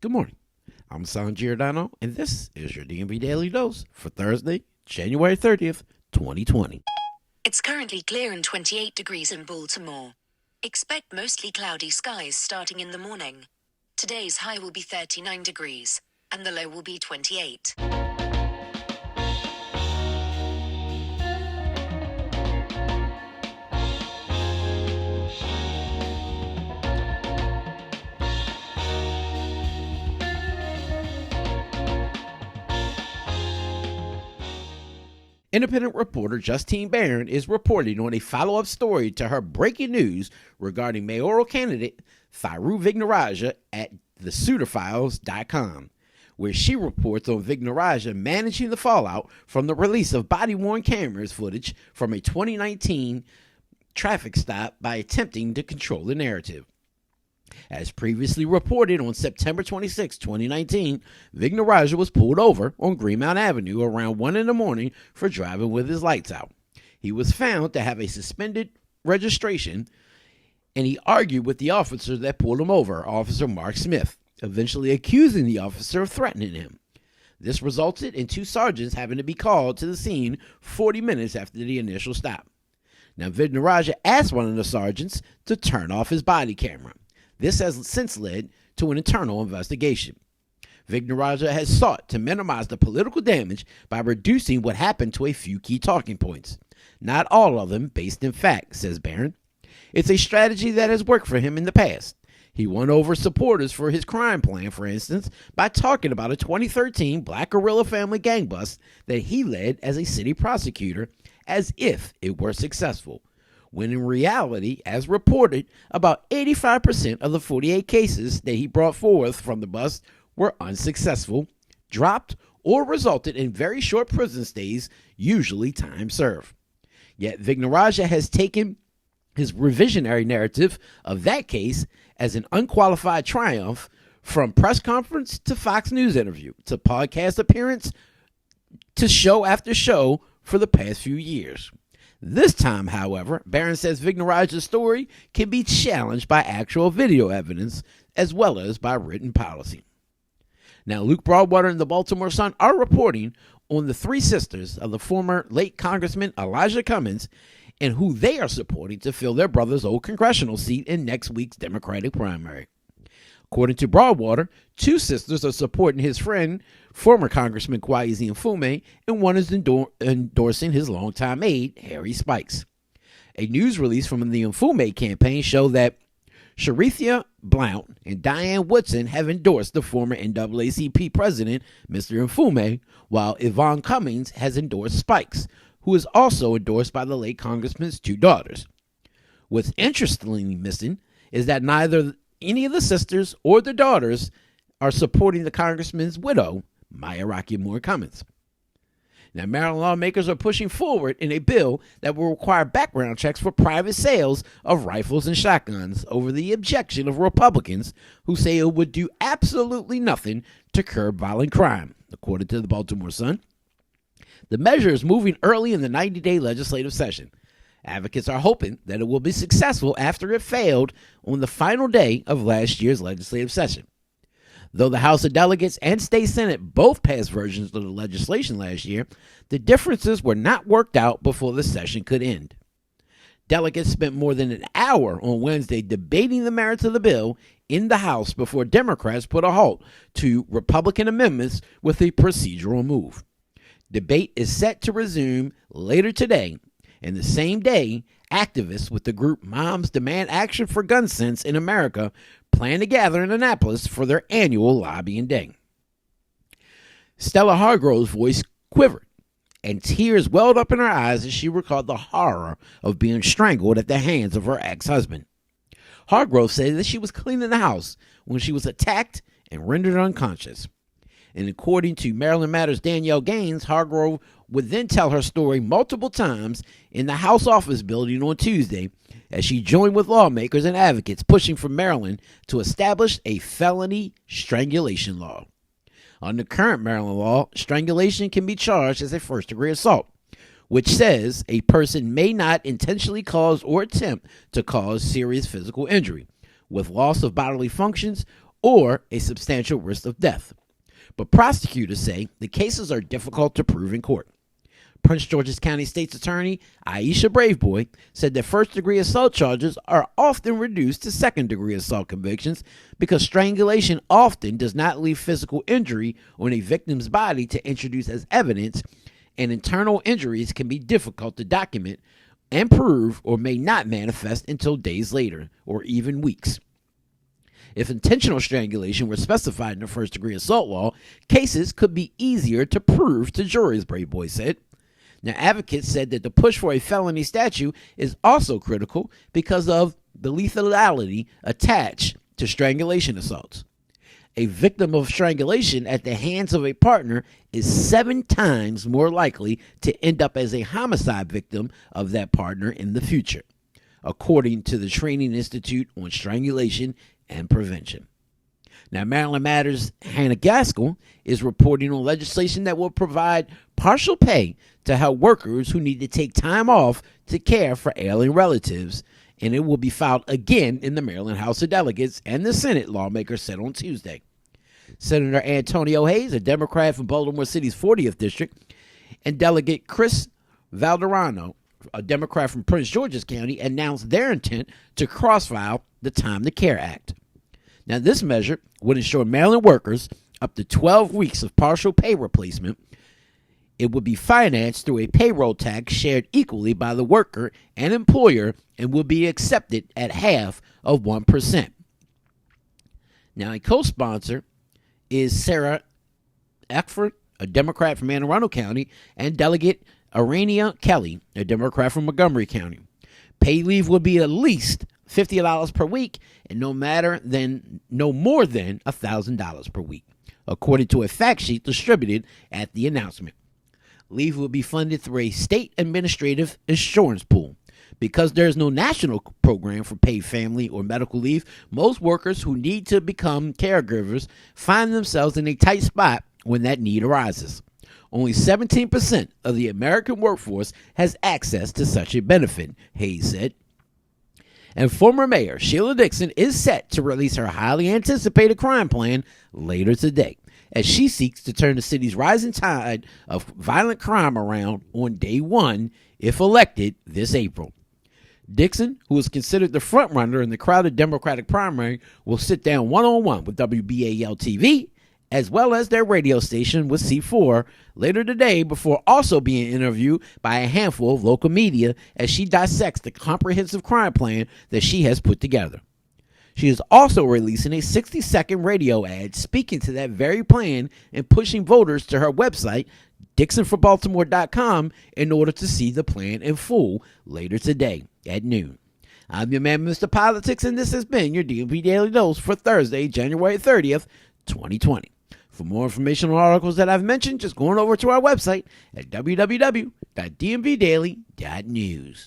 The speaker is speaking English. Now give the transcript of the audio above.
Good morning. I'm San Giordano, and this is your DMV Daily Dose for Thursday, January 30th, 2020. It's currently clear and 28 degrees in Baltimore. Expect mostly cloudy skies starting in the morning. Today's high will be 39 degrees, and the low will be 28. Independent reporter Justine Barron is reporting on a follow-up story to her breaking news regarding mayoral candidate Thiru Vignarajah at thesuitorfiles.com, where she reports on Vignarajah managing the fallout from the release of body-worn cameras footage from a 2019 traffic stop by attempting to control the narrative. As previously reported on September 26, 2019, Vignarajah was pulled over on Greenmount Avenue around 1 in the morning for driving with his lights out. He was found to have a suspended registration, and he argued with the officer that pulled him over, Officer Mark Smith, eventually accusing the officer of threatening him. This resulted in two sergeants having to be called to the scene 40 minutes after the initial stop. Now, Vignarajah asked one of the sergeants to turn off his body camera. This has since led to an internal investigation. Vignarajah has sought to minimize the political damage by reducing what happened to a few key talking points. Not all of them based in fact, says Barron. It's a strategy that has worked for him in the past. He won over supporters for his crime plan, for instance, by talking about a 2013 Black Guerrilla family gang bust that he led as a city prosecutor as if it were successful, when in reality, as reported, about 85% of the 48 cases that he brought forth from the bust were unsuccessful, dropped, or resulted in very short prison stays, usually time served. Yet Vignarajah has taken his revisionary narrative of that case as an unqualified triumph, from press conference to Fox News interview to podcast appearance to show after show for the past few years. This time, however, Barron says Vignarajah's story can be challenged by actual video evidence as well as by written policy. Now, Luke Broadwater and the Baltimore Sun are reporting on the three sisters of the former late Congressman Elijah Cummings and who they are supporting to fill their brother's old congressional seat in next week's Democratic primary. According to Broadwater, two sisters are supporting his friend, former Congressman Kweisi Mfume, and one is endorsing his longtime aide, Harry Spikes. A news release from the Mfume campaign showed that Sharithia Blount and Diane Woodson have endorsed the former NAACP president, Mr. Mfume, while Yvonne Cummings has endorsed Spikes, who is also endorsed by the late congressman's two daughters. What's interestingly missing is that neither any of the sisters or the daughters are supporting the congressman's widow, Maya Rocky Moore Cummings. Now, Maryland lawmakers are pushing forward in a bill that will require background checks for private sales of rifles and shotguns over the objection of Republicans who say it would do absolutely nothing to curb violent crime, according to the Baltimore Sun. The measure is moving early in the 90-day legislative session. Advocates are hoping that it will be successful after it failed on the final day of last year's legislative session. Though the House of Delegates and State Senate both passed versions of the legislation last year, the differences were not worked out before the session could end. Delegates spent more than an hour on Wednesday debating the merits of the bill in the House before Democrats put a halt to Republican amendments with a procedural move. Debate is set to resume later today, and the same day, activists with the group Moms Demand Action for Gun Sense in America plan to gather in Annapolis for their annual lobbying day. Stella Hargrove's voice quivered, and tears welled up in her eyes as she recalled the horror of being strangled at the hands of her ex-husband. Hargrove said that she was cleaning the house when she was attacked and rendered unconscious. And according to Maryland Matters' Danielle Gaines, Hargrove would then tell her story multiple times in the House office building on Tuesday as she joined with lawmakers and advocates pushing for Maryland to establish a felony strangulation law. Under current Maryland law, strangulation can be charged as a first-degree assault, which says a person may not intentionally cause or attempt to cause serious physical injury, with loss of bodily functions or a substantial risk of death. But prosecutors say the cases are difficult to prove in court. Prince George's County State's Attorney Aisha Braveboy said that first-degree assault charges are often reduced to second-degree assault convictions because strangulation often does not leave physical injury on a victim's body to introduce as evidence, and internal injuries can be difficult to document and prove or may not manifest until days later or even weeks. If intentional strangulation were specified in the first-degree assault law, cases could be easier to prove to juries, Braveboy said. Now, advocates said that the push for a felony statute is also critical because of the lethality attached to strangulation assaults. A victim of strangulation at the hands of a partner is 7 times more likely to end up as a homicide victim of that partner in the future, according to the Training Institute on Strangulation and Prevention. Now, Maryland Matters' Hannah Gaskell is reporting on legislation that will provide partial pay to help workers who need to take time off to care for ailing relatives, and it will be filed again in the Maryland House of Delegates and the Senate, lawmakers said on Tuesday. Senator Antonio Hayes, a Democrat from Baltimore City's 40th District, and Delegate Chris Valderrano, a Democrat from Prince George's County, announced their intent to cross-file the Time to Care Act. Now, this measure would ensure Maryland workers up to 12 weeks of partial pay replacement. It would be financed through a payroll tax shared equally by the worker and employer and will be accepted at half of 1%. Now, a co-sponsor is Sarah Eckford, a Democrat from Anne Arundel County, and Delegate Arania Kelly, a Democrat from Montgomery County. Pay leave will be at least $50 per week and no more than $1,000 per week, according to a fact sheet distributed at the announcement. Leave will be funded through a state administrative insurance pool. Because there is no national program for paid family or medical leave, most workers who need to become caregivers find themselves in a tight spot when that need arises. Only 17% of the American workforce has access to such a benefit, Hayes said. And former Mayor Sheila Dixon is set to release her highly anticipated crime plan later today, as she seeks to turn the city's rising tide of violent crime around on day one if elected this April. Dixon, who is considered the frontrunner in the crowded Democratic primary, will sit down one-on-one with WBAL-TV, as well as their radio station with C4 later today, before also being interviewed by a handful of local media as she dissects the comprehensive crime plan that she has put together. She is also releasing a 60-second radio ad speaking to that very plan and pushing voters to her website, DixonForBaltimore.com, in order to see the plan in full later today at noon. I'm your man, Mr. Politics, and this has been your DMV Daily Dose for Thursday, January 30th, 2020. For more information on articles that I've mentioned, just go on over to our website at www.DMVDailyNews.